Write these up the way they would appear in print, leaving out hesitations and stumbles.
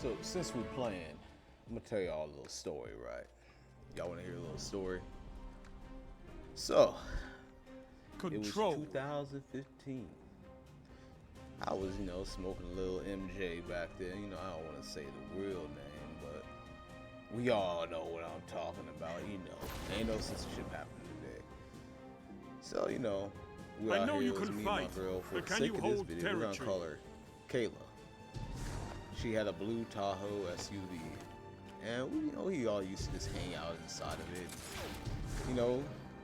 So since we're playing, I'm gonna tell y'all a little story, right? Y'all wanna hear a little story? So, it was Control. 2015. I was, smoking a little MJ back then. I don't want to say the real name, but we all know what I'm talking about. Ain't no censorship happening today. So, we I out know here, you it was can me fight, and my girl. For but the can sake you of this hold video, we're gonna territory? call her Kayla. She had a blue Tahoe SUV, and we all used to just hang out inside of it.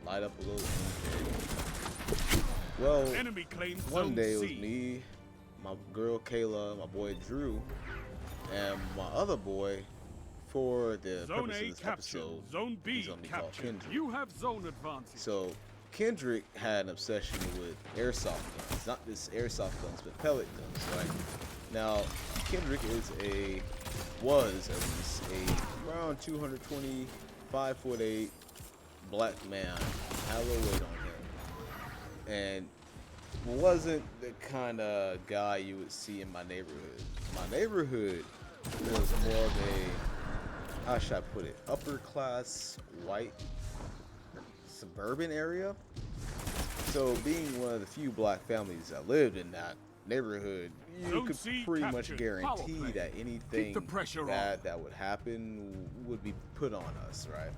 Light up a little MJ. Well, Enemy claims one Zone day it was C. me, my girl Kayla, my boy Drew, and my other boy. For the Zone purpose A of this captured. episode, Zone B he's gonna be called captured. Kendrick. You have zone advantage. So Kendrick had an obsession with airsoft guns, not just airsoft guns, but pellet guns. Right now, Kendrick was at least a around 220, 5'8" black man, had a little weight on him, and wasn't the kind of guy you would see in my neighborhood. My neighborhood was more of a, how should I put it, upper class white suburban area. So being one of the few black families that lived in that neighborhood, you Zone could C pretty much captured. Power guarantee play. that anything the pressure bad on. that would happen would be put on us, right?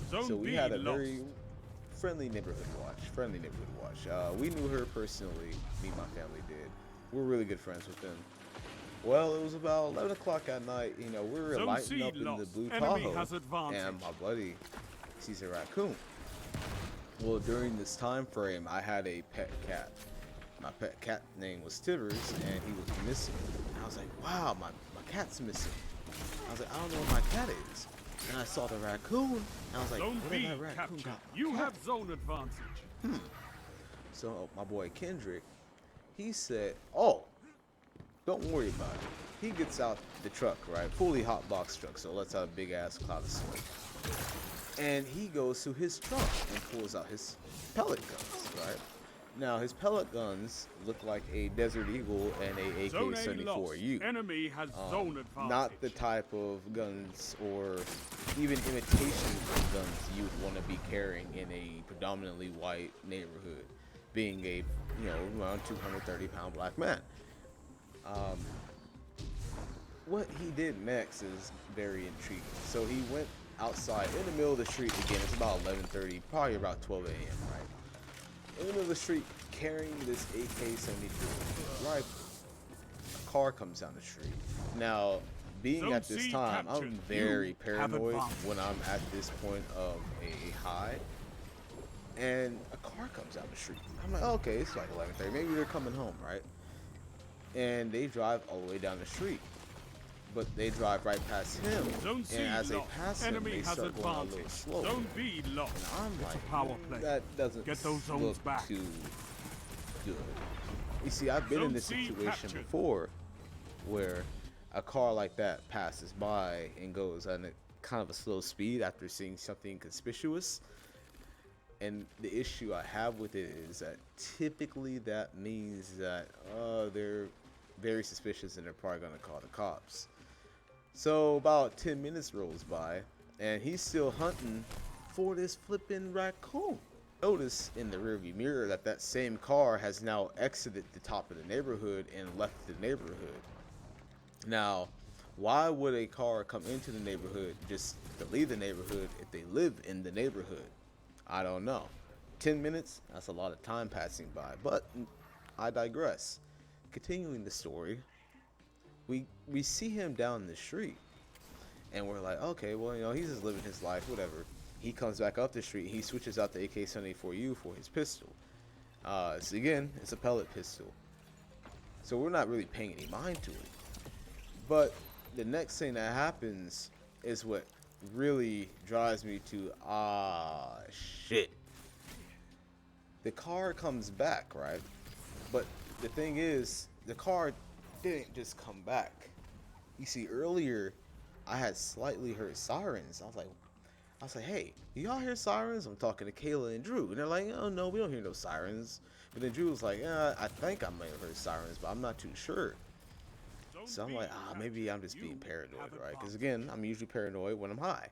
Zone So we B had a lost. very friendly neighborhood watch. We knew her personally. Me and my family did. We're really good friends with them. Well, it was about 11 o'clock at night. We were Zone lighting C up in the lost. blue Enemy Tahoe, has advantage. and my buddy sees a raccoon. Well, during this time frame, I had a pet cat. My pet cat name was Tivers, and he was missing. And I was like, wow, my cat's missing. I was like, I don't know where my cat is. And I saw the raccoon, and I was like, Zone what B if that raccoon captured. got my You cat? have zone advantage. So my boy Kendrick, he said, oh, don't worry about it. He gets out the truck, right? Fully hot box truck, so lets out a big ass cloud of smoke. And he goes to his trunk and pulls out his pellet guns, right? Now his pellet guns look like a Desert Eagle and a Zone A lost. AK-74U. Enemy has zone advantage. Not the type of guns or even imitation guns you would want to be carrying in a predominantly white neighborhood, being a around 230-pound black man. What he did next is very intriguing. So he went outside in the middle of the street again. It's about 11:30, probably about 12 a.m. right? In the middle of the street, carrying this AK-74 rifle. A car comes down the street. Now, being Zone at this C time, I'm captured. very You have paranoid advantage. when I'm at this point of a high. And a car comes down the street. I'm like, okay, it's like 11:30. Maybe they're coming home, right? And they drive all the way down the street. But they drive right past him. Zone C And as they lost. pass him, Enemy they has start going a little advantage. slower. Zone B lost. And I'm It's like, a power play. that doesn't Get those zones look back. too good. You see, I've been in Zone this C situation captured. before where a car like that passes by and goes at a kind of a slow speed after seeing something conspicuous. And the issue I have with it is that typically that means that they're very suspicious and they're probably going to call the cops. So about 10 minutes rolls by and he's still hunting for this flipping raccoon. Notice in the rearview mirror that same car has now exited the top of the neighborhood and left the neighborhood. Now, why would a car come into the neighborhood just to leave the neighborhood if they live in the neighborhood? I don't know. 10 minutes, that's a lot of time passing by, but I digress. Continuing the story, we see him down the street and we're like, okay, well, he's just living his life, whatever. He comes back up the street, he switches out the AK-74U for his pistol. It's a pellet pistol. So we're not really paying any mind to it. But the next thing that happens is what really drives me to shit. The car comes back, right? But the thing is, the car didn't just come back. You see, earlier I had slightly heard sirens. I was like, hey, do y'all hear sirens? I'm talking to Kayla and Drew, and they're like, oh no, we don't hear no sirens. But then Drew was like, I think I might have heard sirens, but I'm not too sure. So I'm like, maybe I'm just being paranoid, right? Because again, I'm usually paranoid when I'm high.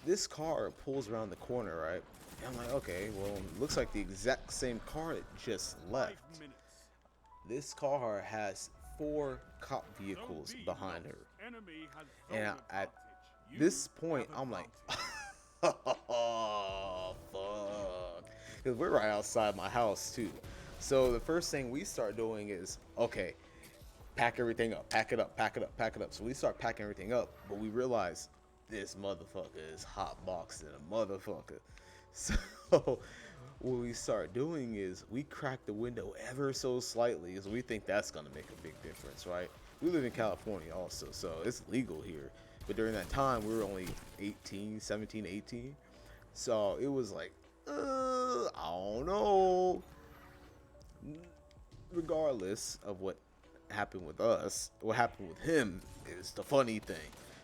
This car pulls around the corner, right? And I'm like, okay, well, looks like the exact same car that just left. This car has 4 cop vehicles behind her. And at this point, I'm like, oh, fuck. Because we're right outside my house, too. So the first thing we start doing is, okay, pack everything up, pack it up, pack it up, pack it up. So we start packing everything up, but we realize this motherfucker is hotboxing a motherfucker. So what we start doing is we crack the window ever so slightly because we think that's going to make a big difference, right? We live in California also, so it's legal here. But during that time, we were only 18, 17, 18. So it was like, I don't know. Regardless of what happened with us, what happened with him is the funny thing.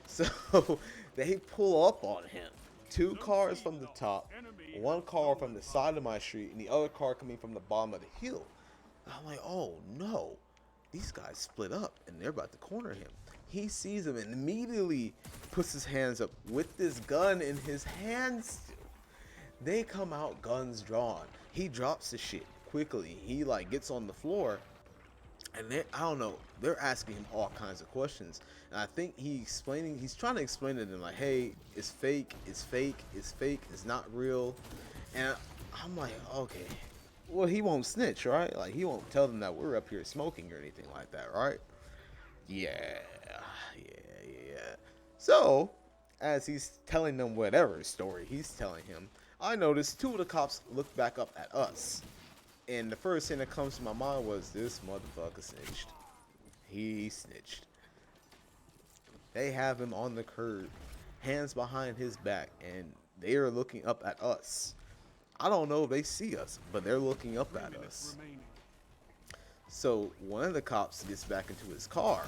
So they pull up on him. 2 cars from the top, 1 car from the side of my street, and the other car coming from the bottom of the hill. I'm like, oh no, these guys split up and they're about to corner him. He sees him and immediately puts his hands up with this gun in his hands still. They come out, guns drawn. He drops the shit quickly. He like gets on the floor, and I don't know, they're asking him all kinds of questions. And I think he's trying to explain to them like, hey, it's fake, it's fake, it's fake, it's not real. And I'm like, okay, well, he won't snitch, right? Like, he won't tell them that we're up here smoking or anything like that, right? Yeah. So, as he's telling them whatever story he's telling him, I noticed 2 of the cops look back up at us. And the first thing that comes to my mind was, this motherfucker snitched. He snitched. They have him on the curb, hands behind his back, and they are looking up at us. I don't know if they see us, but they're looking up at us. So one of the cops gets back into his car,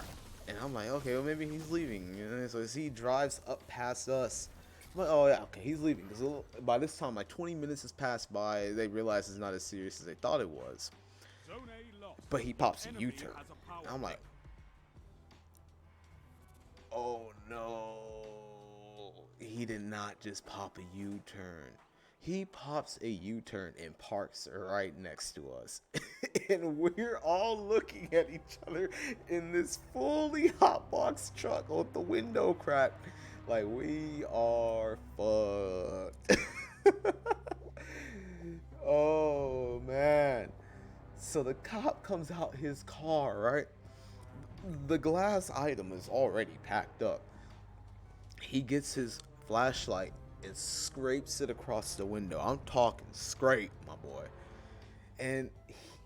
and I'm like, okay, well, maybe he's leaving. You know? So as he drives up past us, I'm like, oh yeah, okay, he's leaving. Because by this time, like 20 minutes has passed by, they realize it's not as serious as they thought it was. But he pops a U-turn. I'm like, oh no, he did not just pop a U-turn. He pops a U-turn and parks right next to us. And we're all looking at each other in this fully hotbox truck with the window cracked. Like, we are fucked. Oh, man. So the cop comes out his car, right? The glass item is already packed up. He gets his flashlight and scrapes it across the window. I'm talking scrape, my boy. And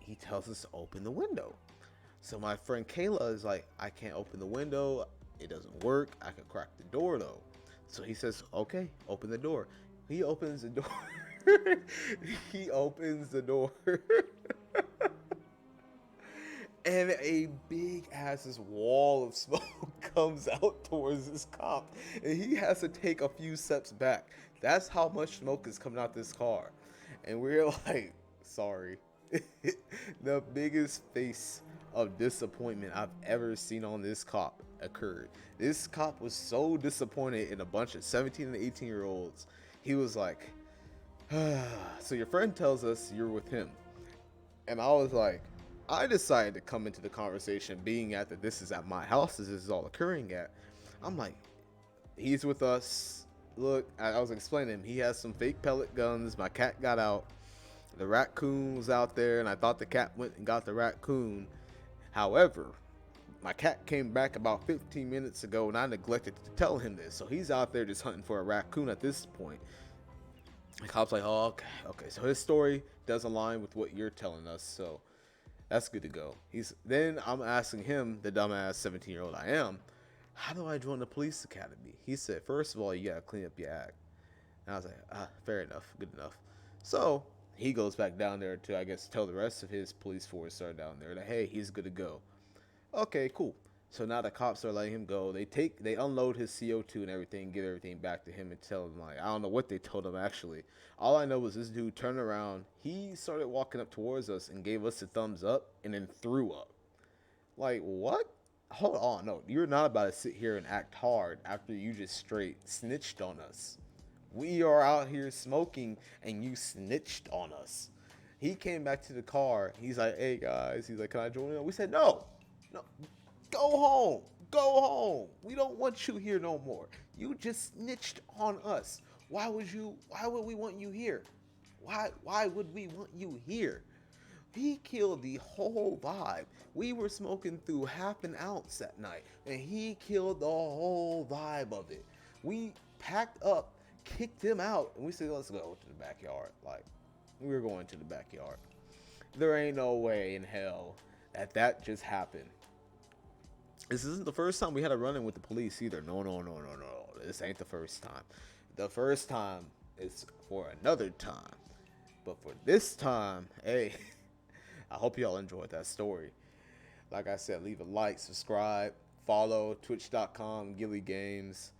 he tells us to open the window. So my friend Kayla is like, I can't open the window. It doesn't work. I can crack the door though. So he says, okay, open the door. He opens the door. He opens the door. And a big ass wall of smoke comes out towards this cop. And he has to take a few steps back. That's how much smoke is coming out this car. And we're like, sorry. The biggest face of disappointment I've ever seen on this cop occurred. This cop was so disappointed in a bunch of 17 and 18-year-olds. He was like, so your friend tells us you're with him. And I was like, I decided to come into the conversation being at that this is at my house, this is all occurring at. I'm like, he's with us. Look, I was explaining to him, he has some fake pellet guns. My cat got out. The raccoon was out there, and I thought the cat went and got the raccoon. However, my cat came back about 15 minutes ago, and I neglected to tell him this. So he's out there just hunting for a raccoon at this point. The cop's like, oh, okay. So his story does align with what you're telling us, so that's good to go. Then I'm asking him, the dumbass 17-year-old I am, how do I join the police academy? He said, first of all, you gotta clean up your act. And I was like, fair enough, good enough. So he goes back down there to, I guess, tell the rest of his police force are down there that, hey, he's good to go. Okay, cool. So now the cops are letting him go. They unload his CO2 and everything, give everything back to him and tell him, like, I don't know what they told him actually. All I know was this dude turned around. He started walking up towards us and gave us a thumbs up and then threw up. Like, what? Hold on, no, you're not about to sit here and act hard after you just straight snitched on us. We are out here smoking and you snitched on us. He came back to the car. He's like, hey guys, he's like, can I join you? We said, no, no, go home, go home. We don't want you here no more. You just snitched on us. Why would we want you here? Why would we want you here? He killed the whole vibe. We were smoking through half an ounce that night, and he killed the whole vibe of it. We packed up, kicked him out, and we said, let's go to the backyard. Like, we were going to the backyard. There ain't no way in hell that just happened. This isn't the first time we had a run-in with the police either. No. This ain't the first time. The first time is for another time. But for this time, hey, I hope y'all enjoyed that story. Like I said, leave a like, subscribe, follow twitch.com, Gillygames.